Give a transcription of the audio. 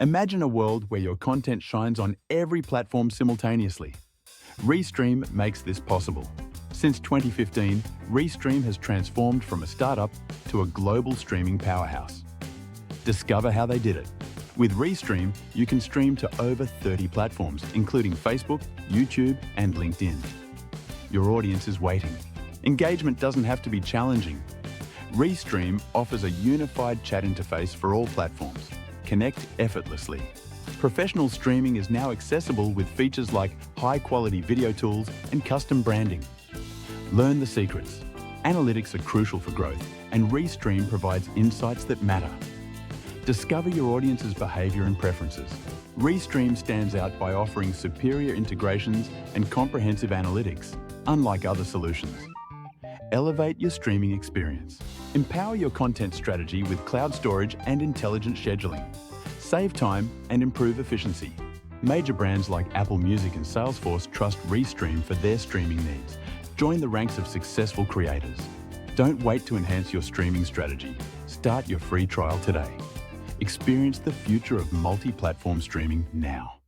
Imagine a world where your content shines on every platform simultaneously. Restream makes this possible. Since 2015, Restream has transformed from a startup to a global streaming powerhouse. Discover how they did it. With Restream, you can stream to over 30 platforms, including Facebook, YouTube, and LinkedIn. Your audience is waiting. Engagement doesn't have to be challenging. Restream offers a unified chat interface for all platforms. Connect effortlessly. Professional streaming is now accessible with features like high-quality video tools and custom branding. Learn the secrets. Analytics are crucial for growth, and Restream provides insights that matter. Discover your audience's behavior and preferences. Restream stands out by offering superior integrations and comprehensive analytics, unlike other solutions. Elevate your streaming experience. Empower your content strategy with cloud storage and intelligent scheduling. Save time and improve efficiency. Major brands like Apple Music and Salesforce trust Restream for their streaming needs. Join the ranks of successful creators. Don't wait to enhance your streaming strategy. Start your free trial today. Experience the future of multi-platform streaming now.